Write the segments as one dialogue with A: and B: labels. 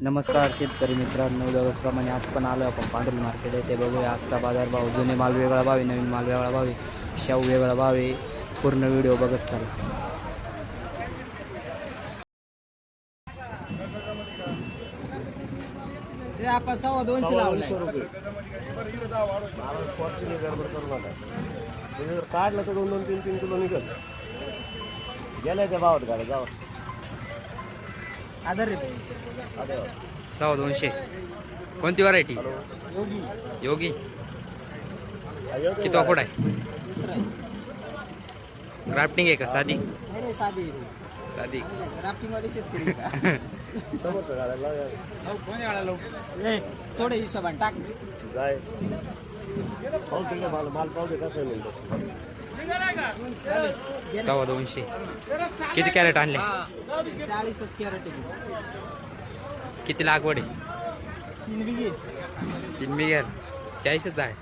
A: नमस्कार शेतकरी मित्रांनो, दररोजप्रमाणे आज पण आलो आपण पांढरी मार्केट आहे. ते बघूया आजचा बाजारभाव. जुने माल वेगळा भाव आहे, नवीन माल वेगळा भाव आहे, शाहू वेगळा भाव आहे. पूर्ण व्हिडिओ बघत चला.
B: ते आपण 250 लावले.
C: काढलं तर 2-3 किलो निघत गेलाय त्या भावात गाड्या जावं.
B: आदर रे
A: 250. कोणती व्हरायटी? योगी. किती आकोड आहे?
B: दुसरा आहे.
A: ग्राफ्टिंग आहे का साधी?
B: नाही साधी
A: साधी.
B: राफ्टिंग वाले शेतकरी का?
C: समोरचं गाड्या
B: कोणी आला थोडे हिशोबाने टाक
C: जाय पाहू तुला माल पाहू दे कसं म्हणतो.
A: 250. किती कॅरेट आणले?
B: 40च कॅरेट.
A: किती लागवड आहे?
B: 3 बिघे.
A: 3 बिघ्यात 40च आहे.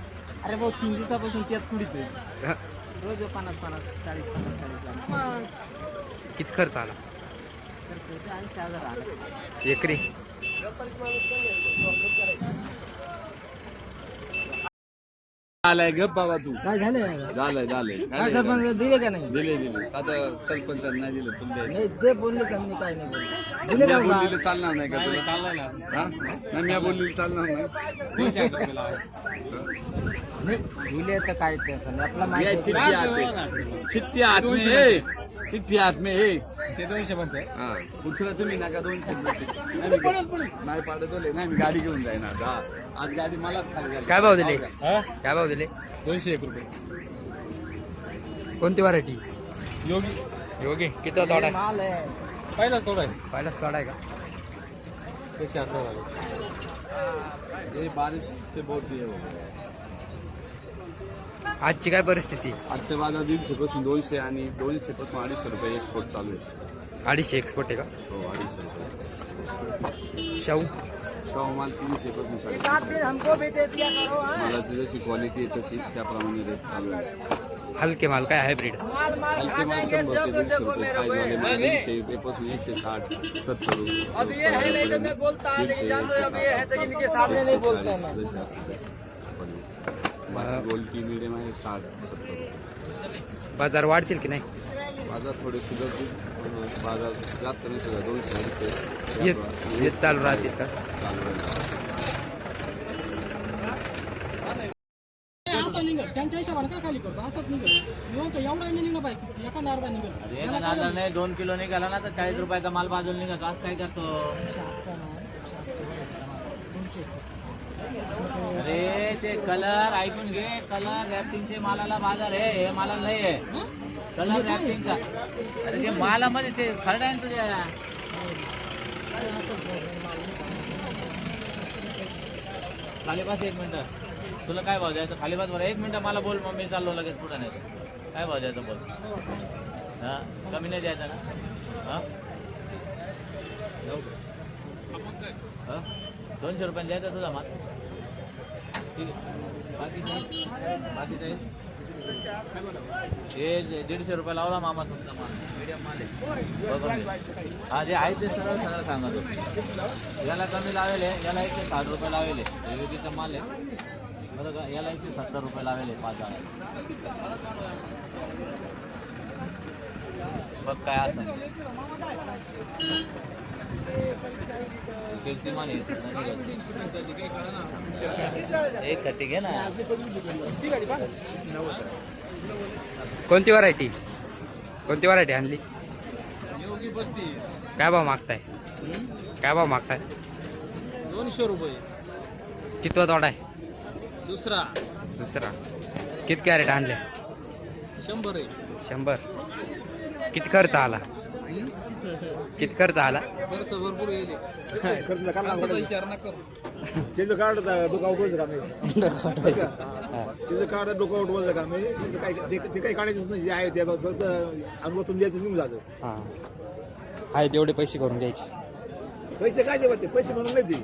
B: अरे भाऊ 3 दिवसापासून तेच कुडीत रोज 50-50 40-50 लाख.
A: किती खर्च आला
B: खर्च होते 80,000 आला
A: एकरी?
D: आलाय गप बाबा तू.
B: काय झालं
D: झालंय
B: काय सरपंच दिले का नाही?
D: दिले आता सरपंच नाही दिलं तुमच्या
B: नाही ते बोलले का मी काय नाही बोलले. दिले का बा?
D: बोललेलं चालणार नाही का तुला? चालणार ना हा? नाही मी बोललेलं चालणार नाही.
B: नाही दिले तर काय ते आपला
D: ये
B: माहिती
D: चिट्ठी आते चिट्ठी हात में है चिट्ठी हात में है.
B: ते 200 बनते.
D: हा कुठला तुम्ही नका 200 नाही पाडत नाही मी गाडी घेऊन जाईन आता. आज गाडी मलाच खाली घाल.
A: काय भाव दिले? काय भाव दिले?
D: 201 रुपये.
A: कोणती व्हरायटी?
D: योगी
A: योगी. किती तोडा आहे?
B: माल आहे.
D: पहिलाच थोडा आहे.
A: पहिलाच तोडा आहे का?
D: 118 ये बारिश से बहुत दिए हो.
A: आजची काय परिस्थिती?
D: आजच्या बाजार 150 पासून 200 आणि 200 पासून 250 रुपये एक्सपोर्ट चालू आहे.
A: 250 एक्सपोर्ट आहे का?
D: हो 250 रुपये.
A: शाहू
D: शाहूमाल 300 पासून 350.
B: हमको भी दे दिया करो हाँ?
D: मालाची जशी क्वालिटी आहे तशी त्याप्रमाणे रेट चालू आहे.
A: हलके माल काय हायब्रिड?
D: हलके माल 100 ते 150 रुपये, साईजवाले माल 100 रुपयापासून 160 70 रुपये.
B: अब ये है नहीं तो मैं बोलता है लेकिन जान दो अब ये है तो इनके सामने नहीं बोलता मैं.
D: जसे असेल तसे. बाकी गोल्टी मिडियम आहे 60-70 रुपये.
A: बाजार वाढतील की नाही?
D: बाजार थोडे सुधारतील. बाजार जास्त नाही सुद्धा 200
A: येत चालू राहतील का?
D: चालू राहील.
B: असं निघत त्यांच्या हिशोबाने काय खाली करतो असंच निघत म्हणतो एवढा नाही निघलं पाहिजे एखादा अर्धा निघत.
E: नाही 2 किलो निघाला ना तर 40 रुपयाचा माल बाजूला निघतो. आज काय करतो? अरे ते कलर ऐकून घे. कलर रॅफ्टिंगचे मालाला बाजार आहे, हे मालाला नाही आहे. कलर रॅफ्टिंगचा. अरे ते मालामध्ये ते खरडा आहे ना तुझ्या. खाली बस 1 मिनिट. तुला काय भाव द्यायचं? खाली बस बरं 1 मिनिट मला बोल, मग मी चाललो लगेच पुढे. नाही काय भाव द्यायचं बोल. हा कमी नाही द्यायचा ना? हा 200 रुपयाने द्यायचा तुझा माल. ठीक आहे. बाकीचं हे 150 रुपये लावला मामा तुमचा माल. मीडियम माल आहे बघून घे. हा जे आहे ते सरळ सरळ सांगा तू. याला कमी लावेल आहे, याला 160 रुपये लावेल आहे. योगीचा माल आहे बरं का. याला 170 रुपये लावेल आहे 5 जाळ्या. बघ काय असं कीर्तिमान आहे. एक खट्टी घे ना.
A: कोणती व्हरायटी? कोणती व्हरायटी आणली?
B: योगी 35.
A: काय भाव मागताय? काय भाव मागताय?
B: 200 रुपये.
A: किती तोडा आहे?
B: दुसरा
A: दुसरा. किती कॅरेट आणले?
B: 100 आहे.
A: 100. किती खर्च आला? किती खर्च आला?
B: खर्च भरपूर येईल.
C: खर्च काढला
B: विचार न करू.
C: तिथं काढत डोकावट बोलतं का मी तिथं काढत डोकावट बोलतं का मी ते काही काढायचंच नाही. जे आहे ते फक्त अनुभवातून द्यायचं निघून जातं.
A: हां आहे तेवढे पैसे करून घ्यायचे.
C: पैसे काय देवा ते पैसे म्हणून नाही ते.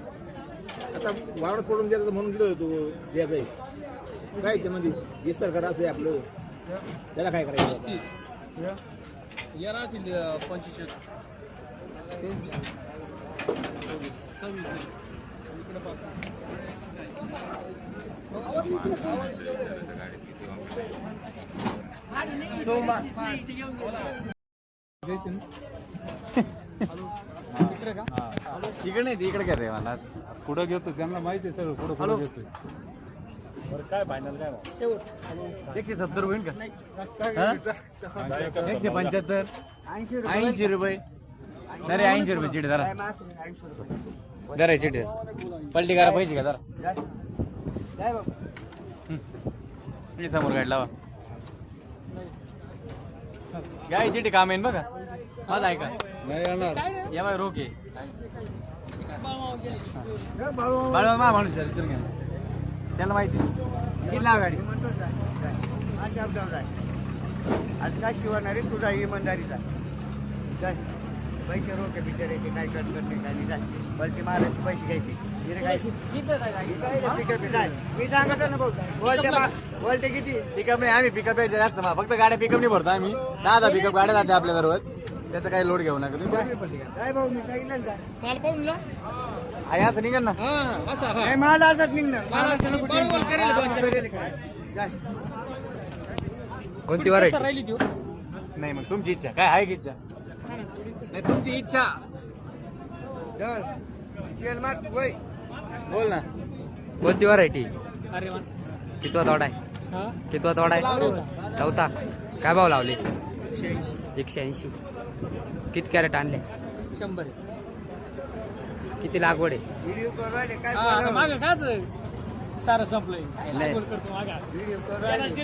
C: आता वावरात पडून द्यायचं म्हणून दिलं तू द्यायचं काय ते म्हणजे हे सरकार असं आहे आपलं. त्याला काय करायचं?
B: या राहतील 25.
E: इकडे नाही इकडे काय रे मला
F: पुढं घेतो त्यांना माहिती आहे सगळं पुढं पुढं घेतोय. बरं काय फायनल काय भाव?
E: 170 होईल का? हा? 175 80 रुपये अरे 80 रुपये चिडी जरा जरा चिडी पलटी करा पाहिजे का जरा समोर गाडी लावा गाय चिटी काम येईन बघा मला ऐका
F: नाही येणार.
E: या बाय रोके बाळवा मा म्हणून त्याला माहिती किती लावा गाडी
B: आज काय शिवणार आहे तुझा इमानदारीचा काय पैसे रोखे बिचारायचे काय कट करणे काय नाही जाय बलटी मारायचे पैसे घ्यायचे मी सांगतो ना भाऊ बोलते किती
E: पिकअप नाही आम्ही पिकअप यायचं जास्त फक्त गाड्या पिकअप नाही भरतो आम्ही 10 पिकअप गाड्या जाते आपल्या बरोबर त्याचा काही लोड घेऊ नका तुम्ही
B: काय भाऊ मी सांगितलं ना
G: माल पाहून ला
E: आहे असं निघन ना
G: असा
B: नाही माल असत निघणार मालाचं नको टेन्शन. जाय.
A: कोणती व्हरायटी
G: राहिली ती
E: नाही मग तुमची इच्छा काय आहे की इच्छा नाही तुमची इच्छा
B: दळ. शेल मार वय
E: बोल ना
A: कोणती व्हरायटी
G: अरे वा
A: कितवा तोडा आहे
G: हा
A: कितवा तोडा आहे चौथा काय भाव लावले 180 किती कॅरेट आणले
G: 100
A: किती लागवड आहे
B: व्हिडिओ करू राहिले काय
G: माग काच सारं संपलंय
A: नाही.
G: लागवड करतो मागा
B: व्हिडिओ करू
G: यानच
B: राहिले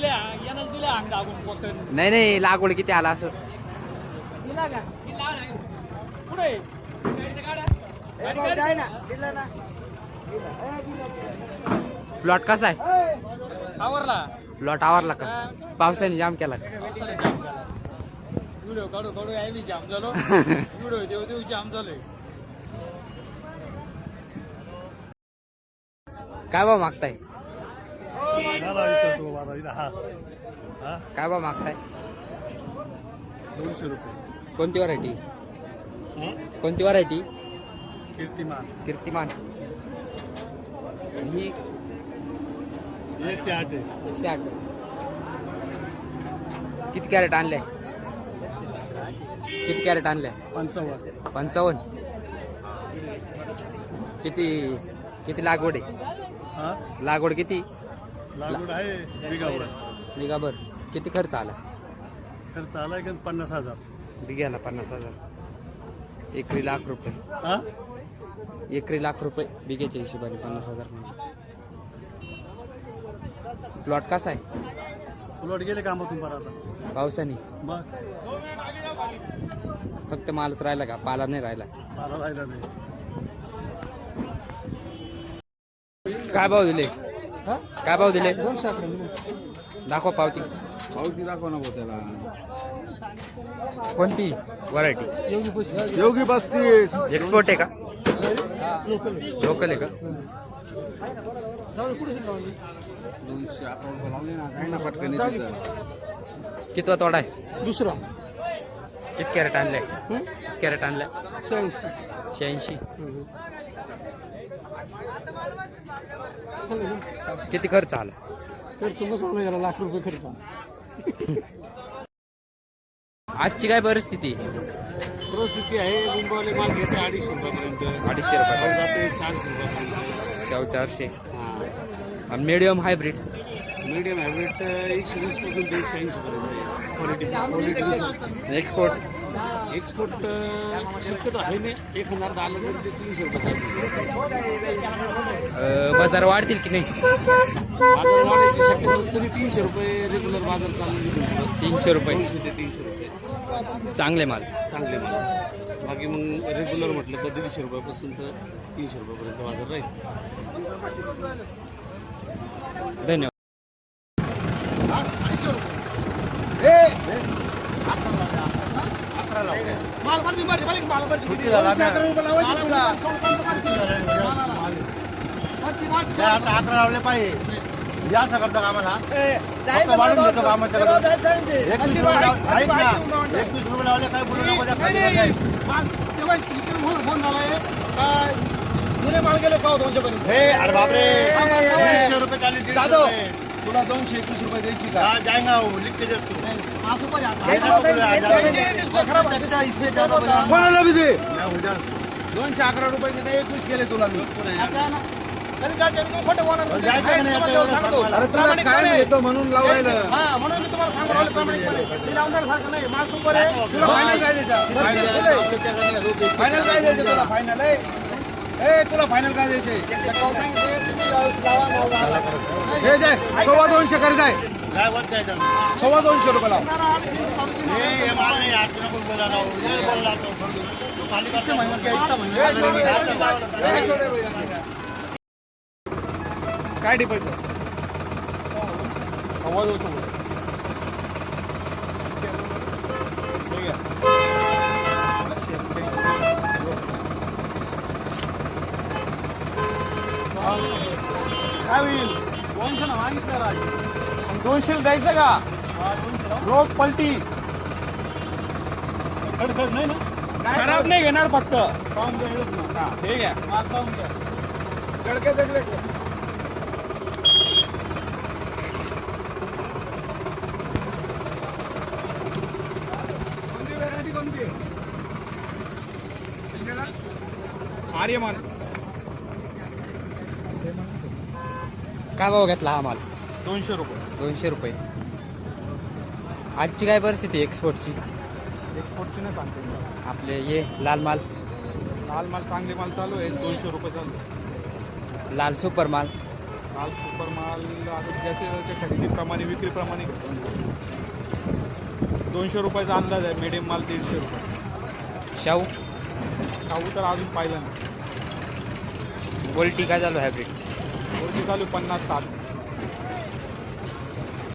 G: दिले अंग दाबून पकड
A: नाही लागवड किती आला असं
G: दिला का पुढे गाड्या
B: ए भाऊ जाय ना दिला ना दिला. ए, दिला.
A: प्लॉट कसा आहे
G: आवरला
A: प्लॉट आवरला का पावसाने जाम केला का
G: व्हिडिओ काढू काढू आहे मी जाम झालो व्हिडिओ देऊ देऊ जाम झालोय
A: काय भाव मागताय
F: झाला इथं तो माझा इथं हा. हा
A: काय भाव मागताय
F: 200 रुपये.
A: कोणती व्हरायटी
F: हा?
A: कोणती व्हरायटी
F: कीर्तिमान
A: कीर्तिमान ही
F: 108 आहे.
A: 108 किती कॅरेट आणले किती कॅरेट आणले
F: 55.
A: 55 किती किती लागवड आहे
F: हा
A: लागवड किती
F: लागवड आहे बिगावर.
A: बिगाभर किती खर्च आला
F: खर्च आलाय का 50,000.
A: बिघ्याला 50,000 एकरी लाख रुपये
F: हा
A: एकरी लाख रुपये बिघ्याच्या हिशोबाने 50,000 प्लॉट कसा आहे
F: उलट गेले कामातून बरं आता
A: पावसाने
F: मग
A: फक्त मालच राहिला का पाला नाही राहिला
F: मला राहिला नाही.
A: काय भाव दिले काय भाव दिले दाखवा पावती
C: पावती दाखवा ना भाऊ त्याला.
A: कोणती व्हरायटी
C: योगी 35.
A: एक्सपोर्ट आहे का लोकल आहे का
C: 211 रुपये लावले ना काही ना पटकन येते.
A: कितवा तोडा आहे
B: दुसरा
A: किती कॅरेट आणलाय किती कॅरेट आणलाय 86 किती खर्च आला
B: खर्च बसवला याला लाख रुपये खर्च आला.
A: आजची काय परिस्थिती
F: परिस्थिती आहे मुंबईवाले माल घेते 250 रुपयापर्यंत
A: 250 रुपये
F: जाते 400 रुपयापर्यंत.
A: शेव 400 आणि मीडियम हायब्रिड
F: मीडियम ॲव्हरेज 120 पासून ते 180 पर्यंत क्वालिटी.
A: एक्सपोर्ट
F: एक्सपोर्ट शक्यतो आहे नाही 1000 आलं तर ते 300 रुपये
A: बाजार वाढतील की नाही
F: बाजार वाढायची शक्यतो तरी 300 रुपये रेग्युलर बाजार चालू
A: 300 रुपये
F: 200 ते 300 रुपये
A: चांगले माल
F: चांगले माल. बाकी मग रेग्युलर म्हटलं तर 150 रुपयापासून तर 300 रुपयापर्यंत बाजार राहील.
A: धन्यवाद
E: आता 11 लावले पाहिजे या सगळं आम्हाला वाढून घेतो कामाच्या 21 रुपये लावले काय बोलू नको
F: माल गेले 200 पर्यंत.
B: हे अरे बापरे 200 रुपये चालीस
F: जाधव, तुला 221 रुपये द्यायची का?
B: जाएगा वो लिख के दे तू
F: असं पण आहे आता.
B: खराब आहे.
F: कोणाला बी दे.
B: नाही हो जा.
F: 211 रुपयाचे नाही 21 केले तुला मी.
B: जायचं का नाही आता एवढं सांगतो.
F: अरे तुला काय येतो म्हणून लावायला.
B: तुला फायनल काय द्यायचं?
F: फायनल काय द्यायचे तुला? फायनल ए तुला फायनल काय द्यायचे? हे जाय 225 कर जाय.
B: काय वर जायचं?
F: 225 रुपये लाव.
B: हे माल नाही आज तुला कोण बोलायला लावू. हे बोलला तो. तू खाली कसं म्हणून
F: काय डिपायचं? आवाज होतो. ठीक आहे. काय होईल? 200 ना मागितलं राज. 200 द्यायचं का? रोग पलटी खडखड नाही ना, खराब नाही घेणार फक्त. पाहून घ्या ना. ठीक आहे, माल पाहून घ्या. गडके दगडे कोणती व्हरायटी कोणती? आर्यमान.
A: काय भाव घेतला हा माल?
F: 200 रुपये.
A: 200 रुपये. आजची काय परिस्थिती आहे एक्सपोर्टची?
F: एक्सपोर्टची नाही सांगते मी.
A: आपले ये लाल माल,
F: लाल माल चांगले माल चालू आहे 200 रुपये चालू आहे.
A: लाल सुपर माल,
F: लाल सुपर माल आता ज्याच्या खरेदीप्रमाणे विक्रीप्रमाणे घेतो. 200 रुपयाचा अंदाज आहे. मिडियम माल 150 रुपये.
A: शाहू,
F: खाऊ तर अजून पाहिलं नाही.
A: गोल्टी काय चालू हायब्रिडची?
F: गोल्टी चालू 50-60.